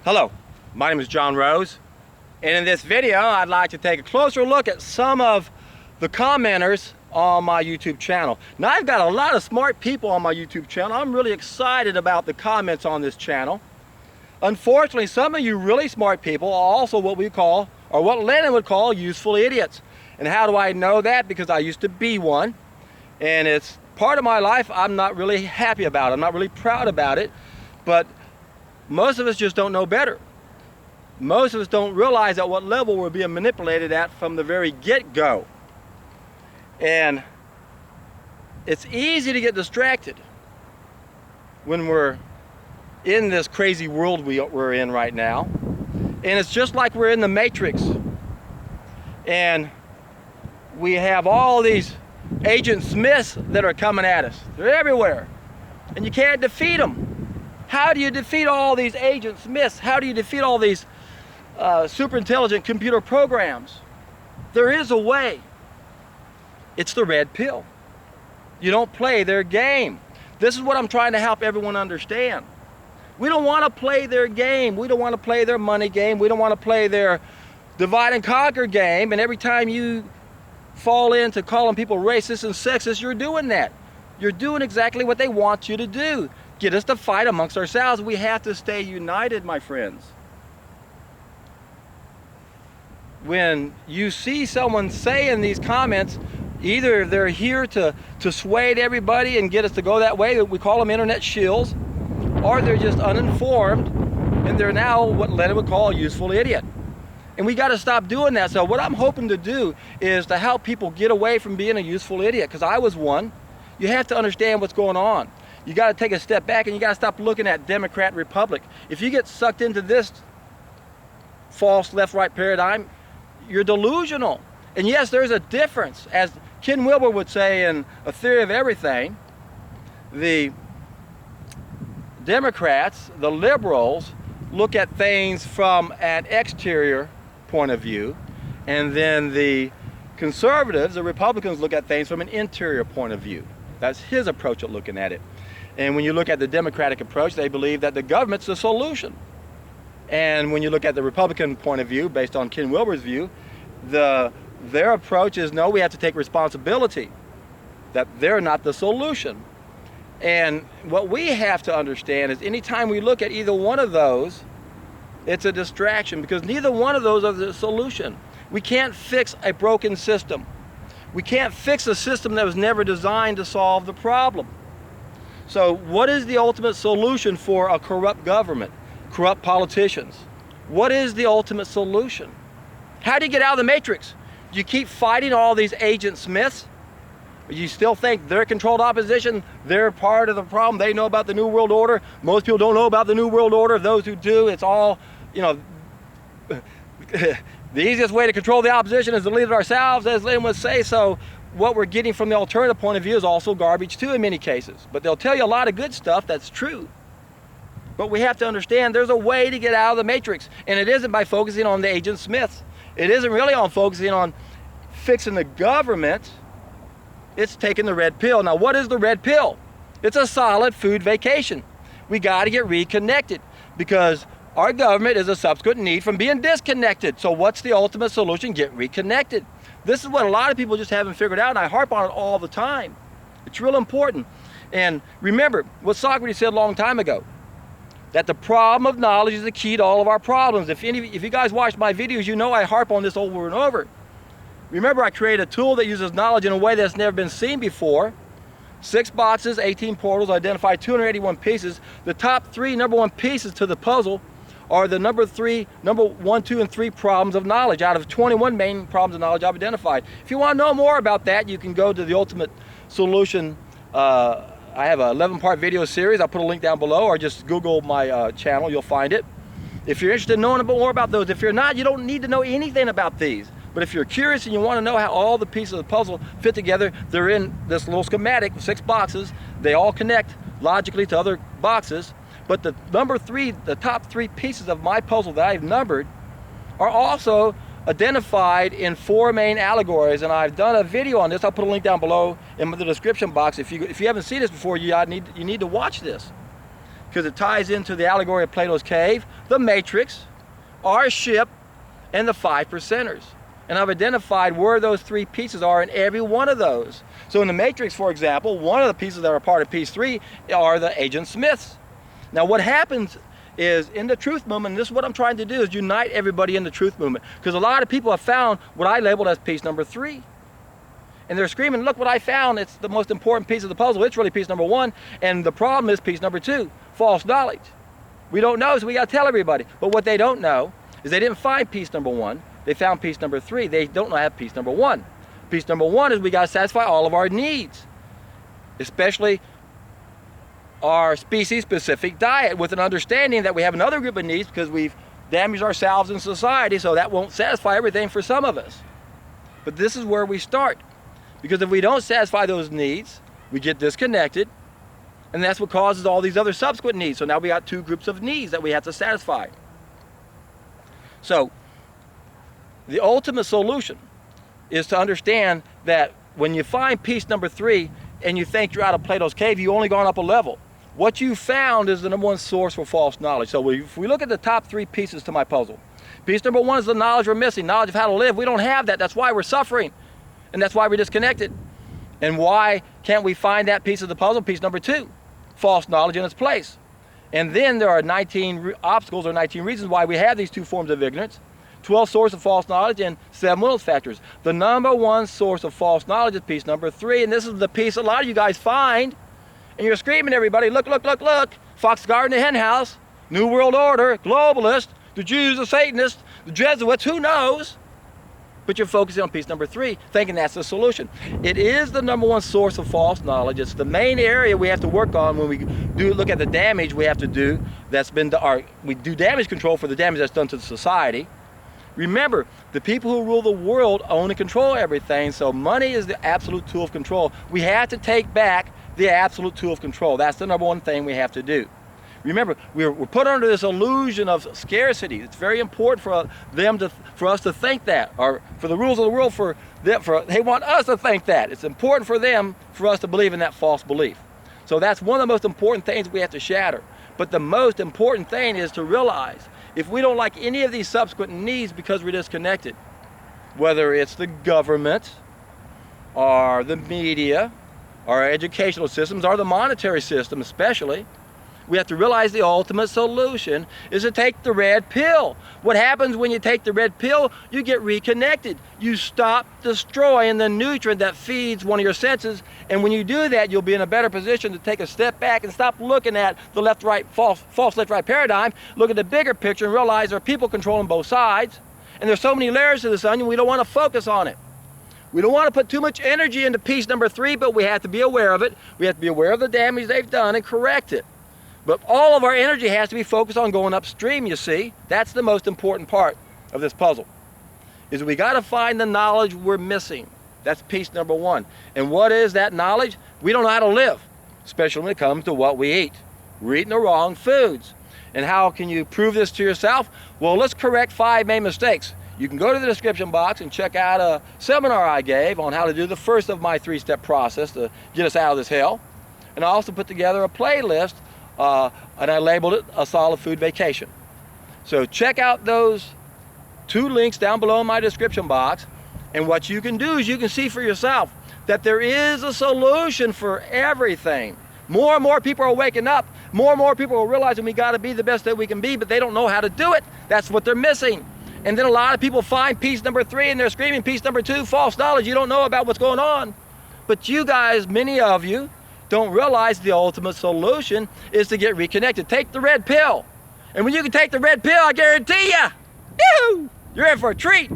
Hello, my name is John Rose, and in this video I'd like to take a closer look at some of the commenters on my YouTube channel. Now, I've got a lot of smart people on my YouTube channel. I'm really excited about the comments on this channel. Unfortunately, some of you really smart people are also what we call, or what Lenin would call, useful idiots. And how do I know that? Because I used to be one, and it's part of my life I'm not really happy about. I'm not really proud about it, but most of us just don't know better. Most of us don't realize at what level we're being manipulated at from the very get-go. And it's easy to get distracted when we're in this crazy world we're in right now. And it's just like we're in the Matrix. And we have all these Agent Smiths that are coming at us. They're everywhere. And you can't defeat them. How do you defeat all these Agent Smiths? How do you defeat all these super intelligent computer programs? There is a way. It's the red pill. You don't play their game. This is what I'm trying to help everyone understand. We don't want to play their game. We don't want to play their money game. We don't want to play their divide and conquer game. And every time you fall into calling people racist and sexist, you're doing that. You're doing exactly what they want you to do. Get us to fight amongst ourselves. We have to stay united, my friends. When you see someone say in these comments, either they're here to sway everybody and get us to go that way, we call them internet shills, or they're just uninformed, and they're now what Lenin would call a useful idiot. And we got to stop doing that. So what I'm hoping to do is to help people get away from being a useful idiot, because I was one. You have to understand what's going on. You got to take a step back, and you got to stop looking at Democrat, Republic. If you get sucked into this false left-right paradigm, you're delusional. And yes, there's a difference. As Ken Wilber would say in A Theory of Everything, the Democrats, the liberals, look at things from an exterior point of view, and then the conservatives, the Republicans, look at things from an interior point of view. That's his approach at looking at it. And when you look at the Democratic approach, they believe that the government's the solution. And when you look at the Republican point of view, based on Ken Wilber's view, their approach is, no, we have to take responsibility, that they're not the solution. And what we have to understand is anytime we look at either one of those, it's a distraction, because neither one of those are the solution. We can't fix a broken system. We can't fix a system that was never designed to solve the problem. So what is the ultimate solution for a corrupt government, corrupt politicians? What is the ultimate solution? How do you get out of the Matrix? Do you keep fighting all these Agent Smiths? Or you still think they're controlled opposition? They're part of the problem. They know about the New World Order. Most people don't know about the New World Order. Those who do, it's all, you know, the easiest way to control the opposition is to lead it ourselves, as Lenin would say. So what we're getting from the alternative point of view is also garbage too in many cases. But they'll tell you a lot of good stuff that's true. But we have to understand there's a way to get out of the Matrix. And it isn't by focusing on the Agent Smiths. It isn't really on focusing on fixing the government. It's taking the red pill. Now, what is the red pill? It's a solid food vacation. We got to get reconnected, because our government is a subsequent need from being disconnected. So what's the ultimate solution? Get reconnected. This is what a lot of people just haven't figured out, and I harp on it all the time. It's real important. And remember what Socrates said a long time ago, that the problem of knowledge is the key to all of our problems. If you guys watch my videos, you know I harp on this over and over. Remember, I created a tool that uses knowledge in a way that's never been seen before. 6 boxes, 18 portals, identify 281 pieces. The top 3 number 1 pieces to the puzzle are the number 1, 2, and 3 problems of knowledge out of 21 main problems of knowledge I've identified. If you want to know more about that, you can go to the Ultimate Solution. I have an 11-part video series. I'll put a link down below, or just Google my channel. You'll find it. If you're interested in knowing more about those, if you're not, you don't need to know anything about these. But if you're curious and you want to know how all the pieces of the puzzle fit together, they're in this little schematic with 6 boxes. They all connect logically to other boxes. But the top 3 pieces of my puzzle that I've numbered are also identified in 4 main allegories, and I've done a video on this. I'll put a link down below in the description box. If you haven't seen this before, you need to watch this. because it ties into the allegory of Plato's cave, the matrix, our ship, and the 5 percenters. And I've identified where those 3 pieces are in every one of those. So in the matrix, for example, one of the pieces that are part of piece 3 are the Agent Smiths. Now what happens is in the truth movement, and this is what I'm trying to do, is unite everybody in the truth movement. Because a lot of people have found what I labeled as piece number 3. And they're screaming, look what I found, it's the most important piece of the puzzle, it's really piece number 1, and the problem is piece number 2, false knowledge. We don't know, so we gotta tell everybody. But what they don't know is they didn't find piece number 1, they found piece number 3. They don't have piece number 1. Piece number 1 is we gotta satisfy all of our needs, especially our species-specific diet, with an understanding that we have another group of needs because we've damaged ourselves in society, so that won't satisfy everything for some of us. But this is where we start. Because if we don't satisfy those needs, we get disconnected, and that's what causes all these other subsequent needs. So now we got 2 groups of needs that we have to satisfy. So the ultimate solution is to understand that when you find piece number 3 and you think you're out of Plato's cave, you've only gone up a level. What you found is the number 1 source for false knowledge. So if we look at the top 3 pieces to my puzzle, piece number 1 is the knowledge we're missing, knowledge of how to live. We don't have that. That's why we're suffering. And that's why we're disconnected. And why can't we find that piece of the puzzle? Piece number 2, false knowledge in its place. And then there are 19 obstacles or 19 reasons why we have these 2 forms of ignorance, 12 sources of false knowledge, and 7 Willis factors. The number 1 source of false knowledge is piece number 3, and this is the piece a lot of you guys find, and you're screaming at everybody, look, look, look, look, Fox Garden, the Hen House, New World Order, globalists, the Jews, the Satanists, the Jesuits, who knows? But you're focusing on piece number 3, thinking that's the solution. It is the number 1 source of false knowledge. It's the main area we have to work on when we do look at the damage we have to do that's been done. We do damage control for the damage that's done to the society. Remember, the people who rule the world own and control everything, so money is the absolute tool of control. We have to take back the absolute tool of control. That's the number 1 thing we have to do. Remember, we're put under this illusion of scarcity. It's very important for us to think that, or for the rules of the world, they want us to think that. It's important for us to believe in that false belief. So that's one of the most important things we have to shatter. But the most important thing is to realize if we don't like any of these subsequent needs because we're disconnected, whether it's the government, or the media, or our educational systems, or the monetary system especially, we have to realize the ultimate solution is to take the red pill. What happens when you take the red pill? You get reconnected. You stop destroying the nutrient that feeds one of your senses, and when you do that, you'll be in a better position to take a step back and stop looking at the left-right, false left-right paradigm. Look at the bigger picture and realize there are people controlling both sides, and there's so many layers to this onion, we don't want to focus on it. We don't want to put too much energy into piece number 3, but we have to be aware of it. We have to be aware of the damage they've done and correct it. But all of our energy has to be focused on going upstream, you see. That's the most important part of this puzzle, is we got to find the knowledge we're missing. That's piece number 1. And what is that knowledge? We don't know how to live, especially when it comes to what we eat. We're eating the wrong foods. And how can you prove this to yourself? Well, let's correct 5 main mistakes. You can go to the description box and check out a seminar I gave on how to do the first of my 3-step process to get us out of this hell. And I also put together a playlist, and I labeled it A Solid Food Vacation. So check out those 2 links down below in my description box, and what you can do is you can see for yourself that there is a solution for everything. More and more people are waking up. More and more people are realizing we got to be the best that we can be, but they don't know how to do it. That's what they're missing. And then a lot of people find piece number 3 and they're screaming piece number 2, false knowledge. You don't know about what's going on. But you guys, many of you, don't realize the ultimate solution is to get reconnected. Take the red pill. And when you can take the red pill, I guarantee you, you're in for a treat.